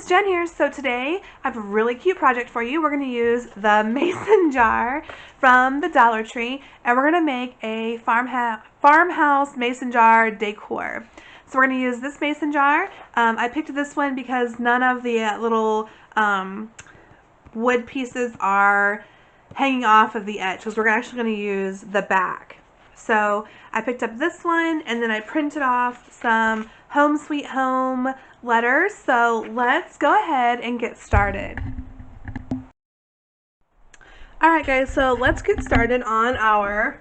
it's Jen here. So today I have a really cute project for you. We're going to use the mason jar from the Dollar Tree, and we're going to make a farmhouse mason jar decor. So we're going to use this mason jar. I picked this one because none of the little wood pieces are hanging off of the edge, because we're actually going to use the back. So I picked up this one, and then I printed off some Home Sweet Home letters. So let's go ahead and get started. Alright guys, so let's get started on our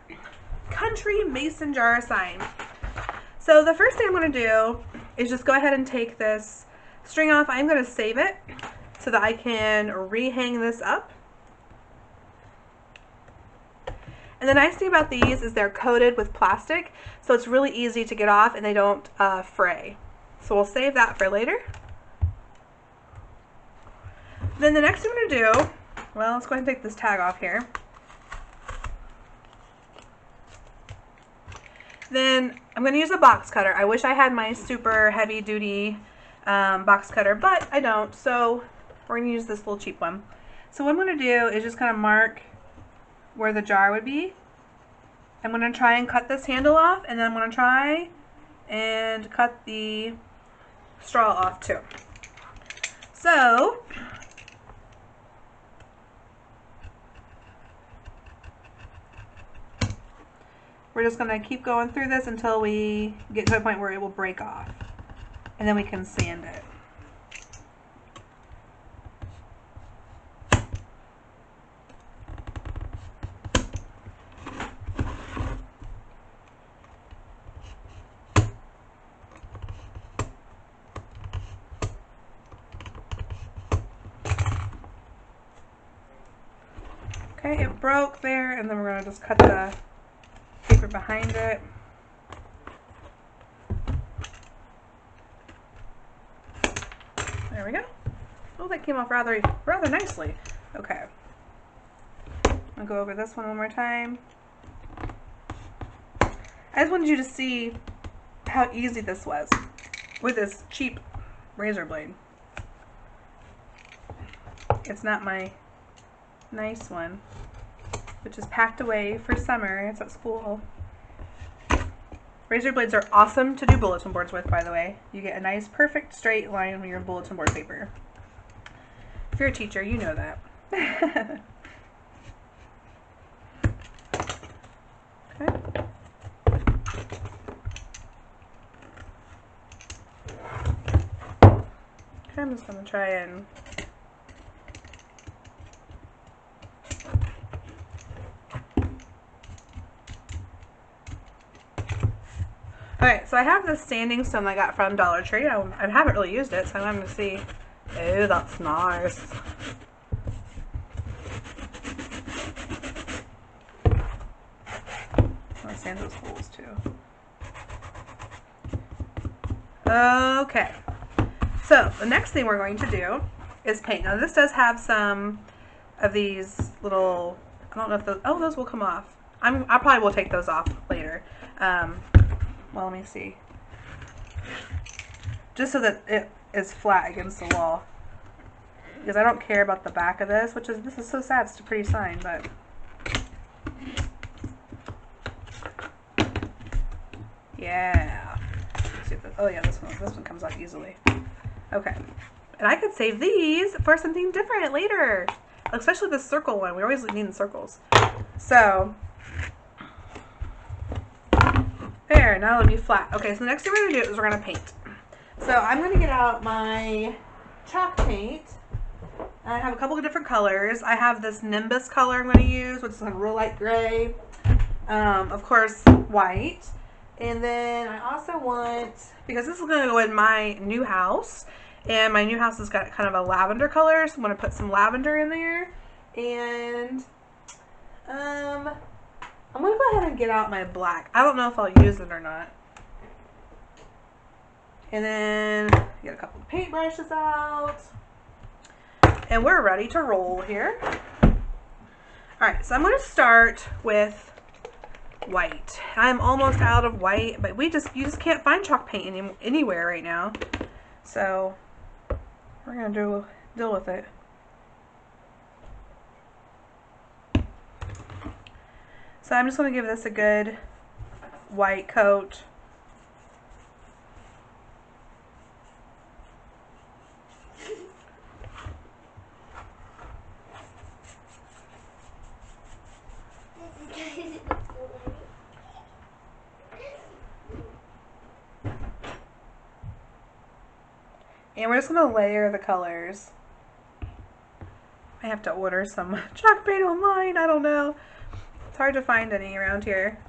country mason jar sign. So the first thing I'm going to do is just go ahead and take this string off. I'm going to save it so that I can rehang this up. And the nice thing about these is they're coated with plastic, so it's really easy to get off and they don't fray. So we'll save that for later. Then the next thing I'm going to do, well, let's go ahead and take this tag off here. Then I'm going to use a box cutter. I wish I had my super heavy duty box cutter, but I don't, so we're going to use this little cheap one. So what I'm going to do is just kind of mark where the jar would be. I'm going to try and cut this handle off, and then I'm going to try and cut the straw off too. So we're just going to keep going through this until we get to a point where it will break off, and then we can sand it. Okay, it broke there, and then we're going to just cut the paper behind it. There we go. Oh, that came off rather nicely. Okay. I'll go over this one more time. I just wanted you to see how easy this was with this cheap razor blade. It's not my nice one, which is packed away for summer. It's at school. Razor blades are awesome to do bulletin boards with, by the way. You get a nice perfect straight line on your bulletin board paper. If you're a teacher, you know that. Okay. Okay, I'm just going to try and Alright, so I have this sanding stone I got from Dollar Tree. I haven't really used it, so I'm going to see. Oh, that's nice. I'll sand those holes too. Okay, so the next thing we're going to do is paint. Now this does have some of these little, I don't know if those, oh, those will come off. I probably will take those off later. Well, let me see. Just so that it is flat against the wall. Because I don't care about the back of this, this is so sad. It's a pretty sign, but. Yeah. Let's see if oh yeah, this one comes off easily. Okay. And I could save these for something different later. Especially the circle one. We always need circles. So. There, now it'll be flat. Okay, so the next thing we're going to do is we're going to paint. So I'm going to get out my chalk paint. I have a couple of different colors. I have this Nimbus color I'm going to use, which is a real light gray. Of course, white. And then I also want, because this is going to go in my new house, and my new house has got kind of a lavender color, so I'm going to put some lavender in there. And I'm going to go ahead and get out my black. I don't know if I'll use it or not. And then get a couple of paintbrushes out. And we're ready to roll here. Alright, so I'm going to start with white. I'm almost out of white, but you just can't find chalk paint anywhere right now. So we're going to deal with it. So I'm just going to give this a good white coat. And we're just going to layer the colors. I have to order some chalk paint online. I don't know. It's hard to find any around here.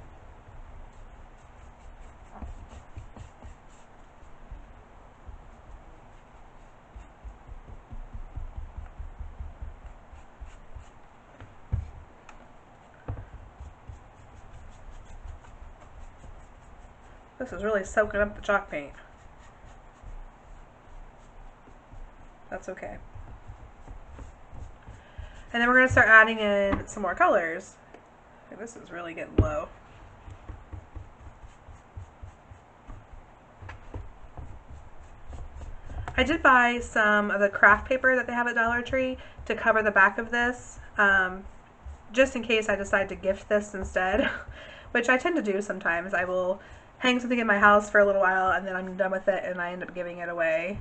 This is really soaking up the chalk paint. That's okay. And then we're going to start adding in some more colors. This is really getting low. I did buy some of the craft paper that they have at Dollar Tree to cover the back of this, just in case I decide to gift this instead, which I tend to do sometimes. I will hang something in my house for a little while and then I'm done with it and I end up giving it away.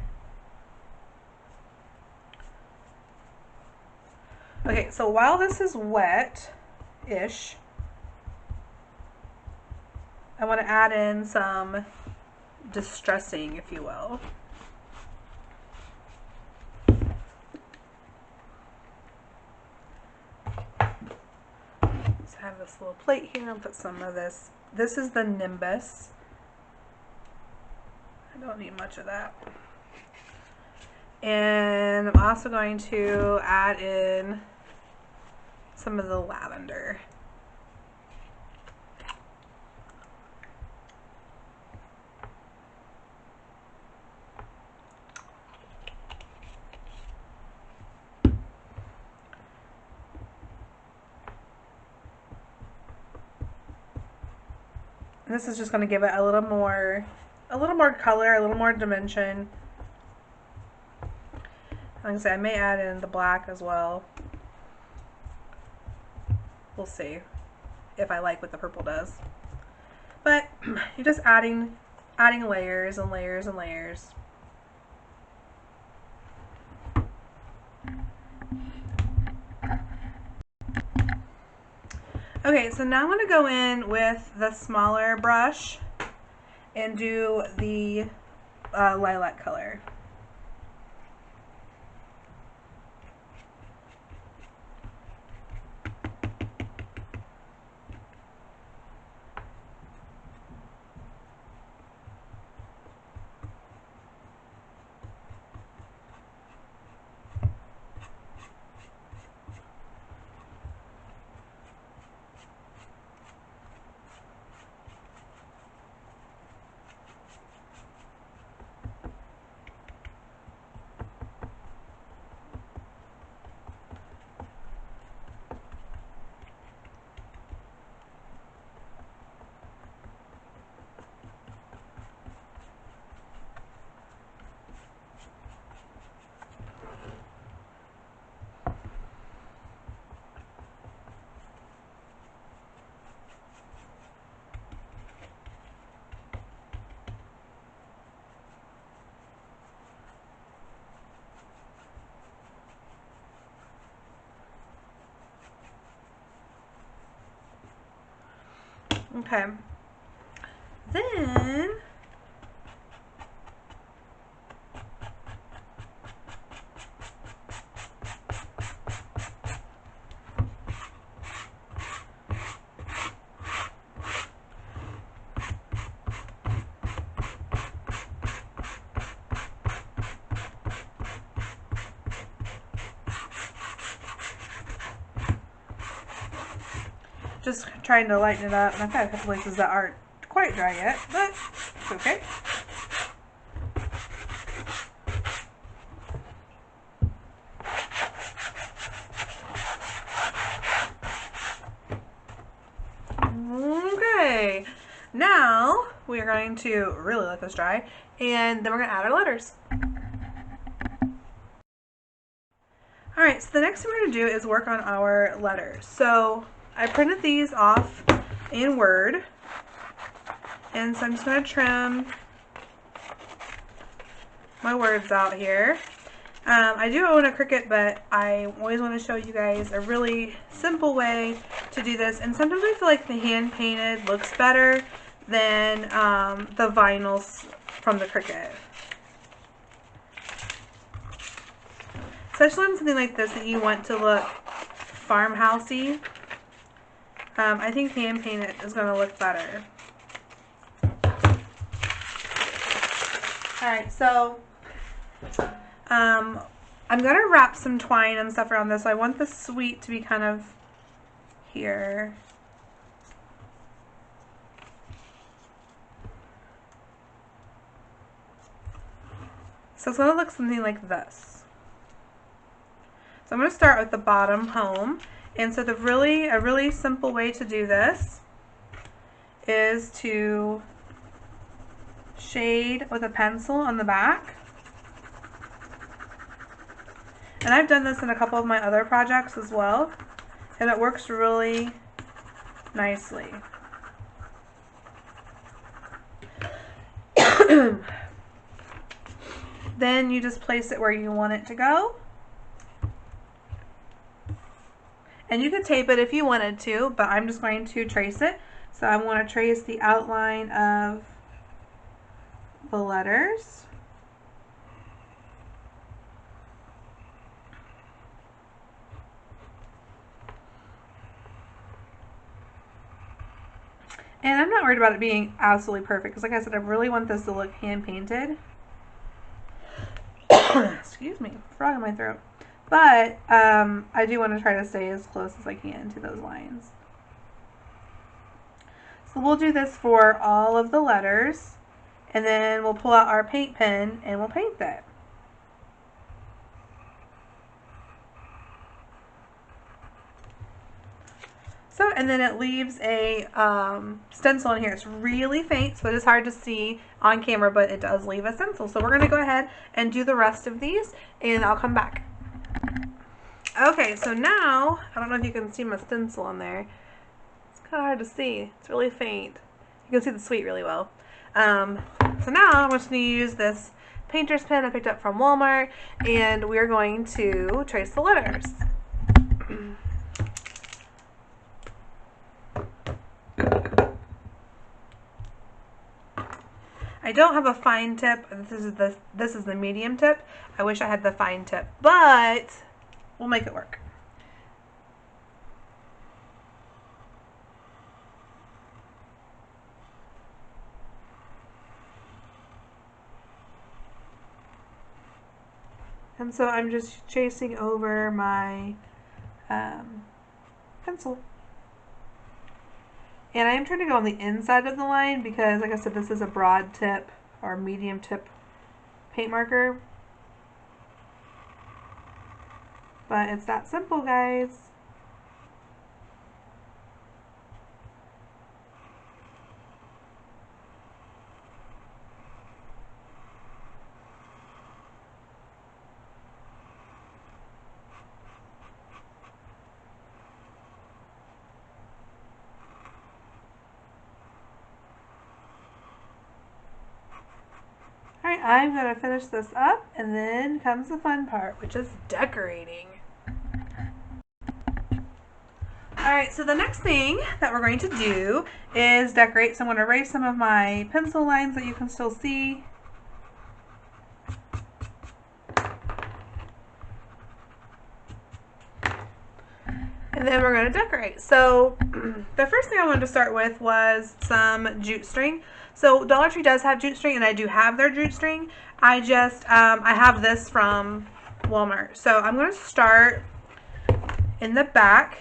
Okay, so while this is wet-ish, I want to add in some distressing, if you will. Let's have this little plate here and put some of this. This is the Nimbus. I don't need much of that. And I'm also going to add in some of the lavender. And this is just going to give it a little more color, a little more dimension. Like I said, I may add in the black as well. We'll see if I like what the purple does. But you're just adding layers and layers and layers. Okay, so now I'm going to go in with the smaller brush and do the lilac color. Okay. Then just trying to lighten it up, and I've got a couple places that aren't quite dry yet, but it's okay. Okay, now we are going to really let this dry, and then we're going to add our letters. Alright, so the next thing we're going to do is work on our letters. So I printed these off in Word, and so I'm just going to trim my words out here. I do own a Cricut, but I always want to show you guys a really simple way to do this. And sometimes I feel like the hand painted looks better than the vinyls from the Cricut. Especially on something like this that you want to look farmhousey. I think hand painted is going to look better. Alright, so I'm going to wrap some twine and stuff around this. So I want the sweet to be kind of here. So it's going to look something like this. So I'm going to start with the bottom home. And so a really simple way to do this is to shade with a pencil on the back. And I've done this in a couple of my other projects as well, and it works really nicely. Then you just place it where you want it to go. And you could tape it if you wanted to, but I'm just going to trace it. So I want to trace the outline of the letters. And I'm not worried about it being absolutely perfect, because like I said, I really want this to look hand painted. Excuse me, frog in my throat. But I do want to try to stay as close as I can to those lines. So we'll do this for all of the letters, and then we'll pull out our paint pen and we'll paint that. So, and then it leaves a stencil in here. It's really faint, so it is hard to see on camera, but it does leave a stencil. So we're going to go ahead and do the rest of these, and I'll come back. Okay, so now, I don't know if you can see my stencil on there. It's kind of hard to see. It's really faint. You can see the sweet really well. So now I'm just going to use this painter's pen I picked up from Walmart, and we're going to trace the letters. I don't have a fine tip. This is the medium tip. I wish I had the fine tip, but we'll make it work. And so I'm just tracing over my pencil. And I am trying to go on the inside of the line because, like I said, this is a broad tip or medium tip paint marker. But it's that simple, guys. Alright, I'm going to finish this up, and then comes the fun part, which is decorating. Alright, so the next thing that we're going to do is decorate. So I'm going to erase some of my pencil lines that you can still see. And then we're going to decorate. So the first thing I wanted to start with was some jute string. So Dollar Tree does have jute string, and I do have their jute string. I have this from Walmart. So I'm going to start in the back.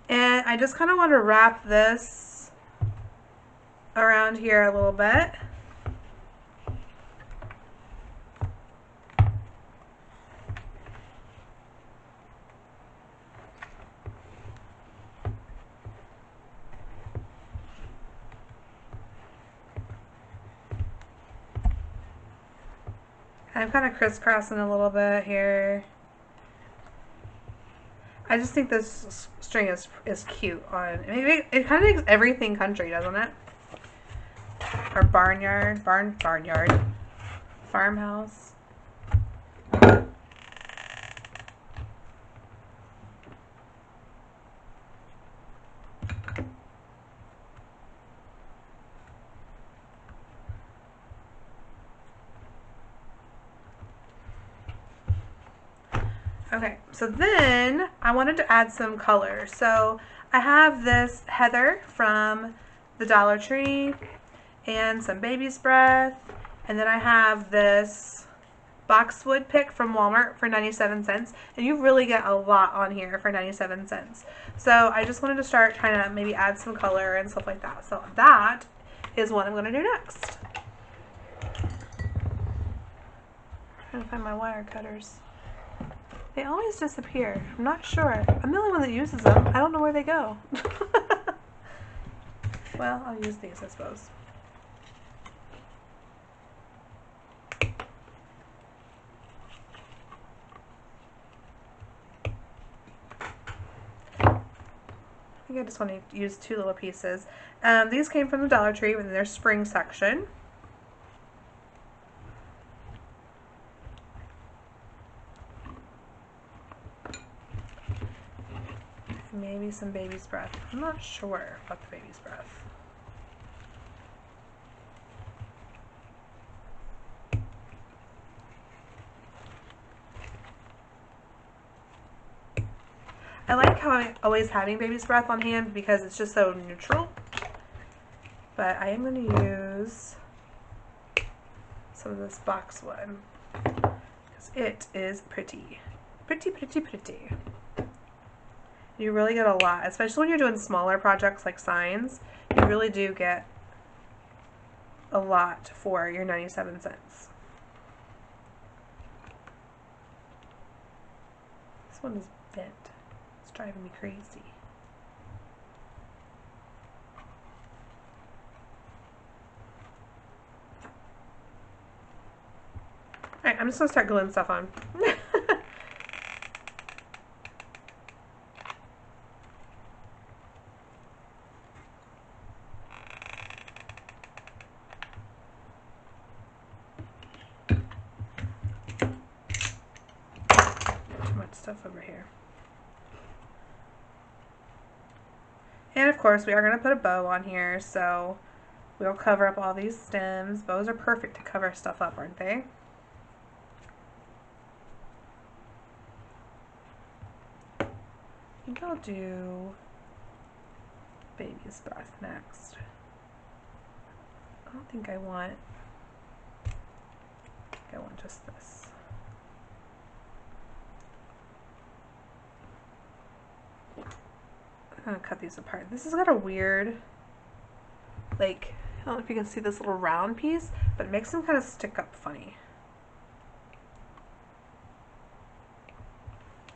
And I just kind of want to wrap this around here a little bit. I'm kind of crisscrossing a little bit here. I just think this string is cute on. Maybe it kind of makes everything country, doesn't it? Or barnyard, barnyard, farmhouse. Okay, so then I wanted to add some color. So I have this heather from the Dollar Tree and some baby's breath. And then I have this boxwood pick from Walmart for 97 cents. And you really get a lot on here for 97 cents. So I just wanted to start trying to maybe add some color and stuff like that. So that is what I'm going to do next. I'm trying to find my wire cutters. They always disappear. I'm not sure. I'm the only one that uses them. I don't know where they go. Well, I'll use these, I suppose. I think I just want to use 2 little pieces. These came from the Dollar Tree in their spring section. Maybe some baby's breath. I'm not sure about the baby's breath. I like how I'm always having baby's breath on hand because it's just so neutral. But I am going to use some of this boxwood because it is pretty. Pretty, pretty, pretty. You really get a lot, especially when you're doing smaller projects like signs. You really do get a lot for your 97 cents. This one is bent. It's driving me crazy. Alright, I'm just going to start gluing stuff on. Stuff over here. And of course we are going to put a bow on here, so we'll cover up all these stems. Bows are perfect to cover stuff up, aren't they? I think I'll do baby's breath next. I don't think I want just this. I'm gonna cut these apart. This has got a weird, like, I don't know if you can see this little round piece, but it makes them kind of stick up funny.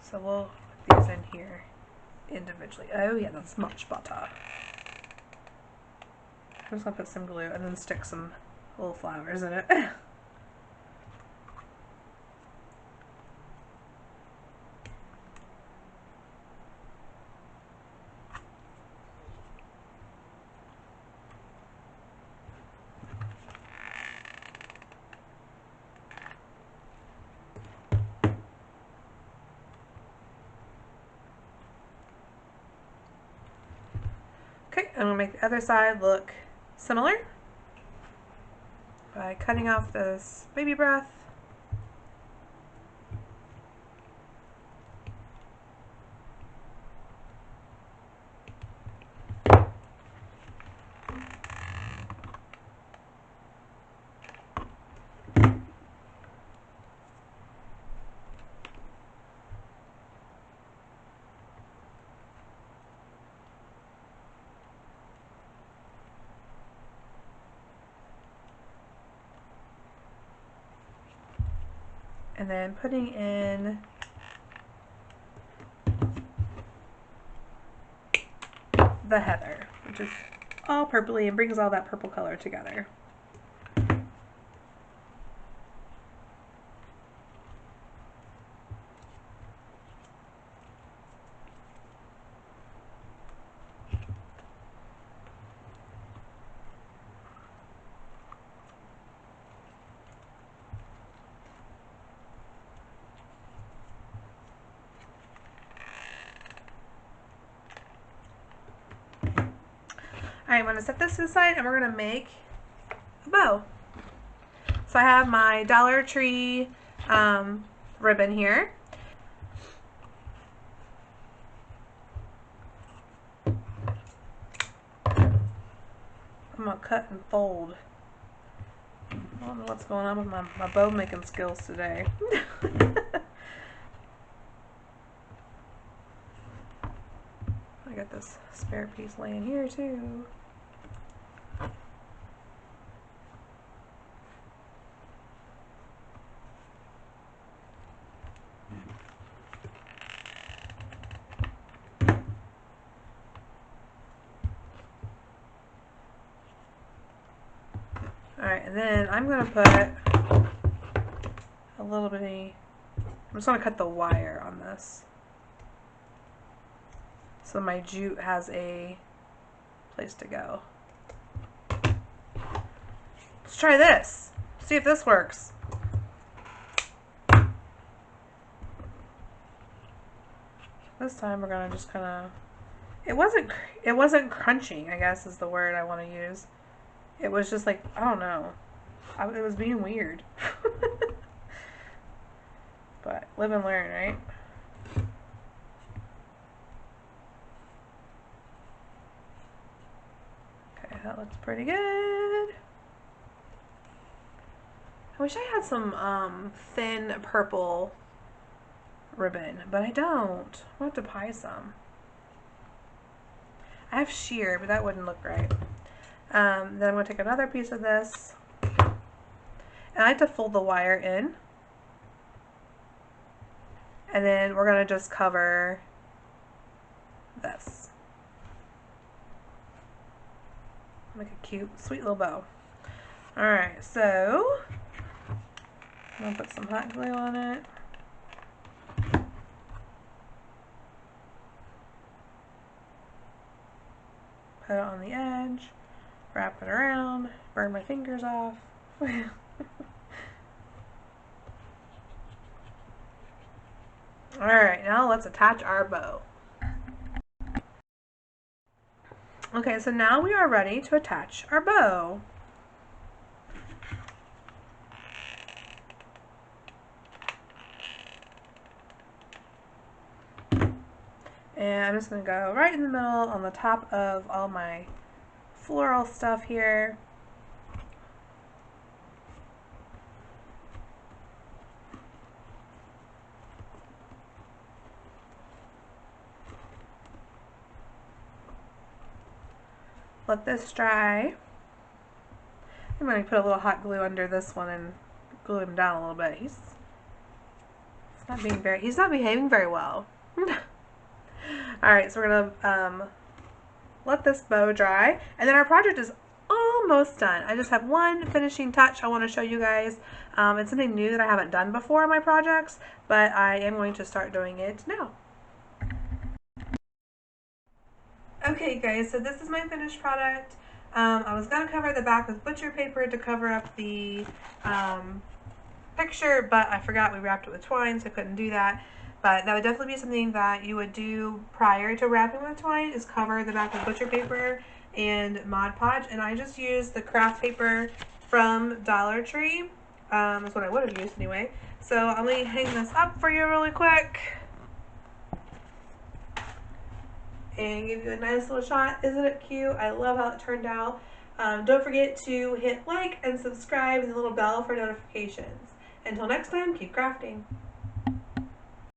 So we'll put these in here individually. Oh yeah, that's much better. I'm just gonna put some glue and then stick some little flowers in it. Okay, I'm going to make the other side look similar by cutting off this baby breath. And then putting in the heather, which is all purpley and brings all that purple color together. Alright, I'm going to set this to the side and we're going to make a bow. So I have my Dollar Tree ribbon here. I'm going to cut and fold. I don't know what's going on with my bow making skills today. I got this spare piece laying here too. Alright, and then I'm going to put a little bitty, I'm just going to cut the wire on this. So my jute has a place to go. Let's try this. See if this works. This time we're going to just kind of, it wasn't crunching, I guess is the word I want to use. It was just like, I don't know. It was being weird. But live and learn, right? Okay, that looks pretty good. I wish I had some thin purple ribbon, but I don't. I'll have to buy some. I have sheer, but that wouldn't look right. Then I'm going to take another piece of this, and I like to fold the wire in, and then we're going to just cover this. Make a cute, sweet little bow. Alright, so I'm going to put some hot glue on it. Put it on the edge. Wrap it around, burn my fingers off. Alright, now let's attach our bow. Okay, so now we are ready to attach our bow. And I'm just going to go right in the middle on the top of all my floral stuff here. Let this dry. I'm going to put a little hot glue under this one and glue him down a little bit. He's not behaving very well. Alright, so we're going to let this bow dry, and then our project is almost done. I just have one finishing touch I want to show you guys. It's something new that I haven't done before in my projects, but I am going to start doing it now. Okay guys, so this is my finished product. I was going to cover the back with butcher paper to cover up the picture, but I forgot we wrapped it with twine, so I couldn't do that. But that would definitely be something that you would do prior to wrapping with twine, is cover the back with butcher paper and Mod Podge. And I just used the craft paper from Dollar Tree. That's what I would have used anyway. So let me hang this up for you really quick and give you a nice little shot. Isn't it cute? I love how it turned out. Don't forget to hit like and subscribe and the little bell for notifications. Until next time, keep crafting.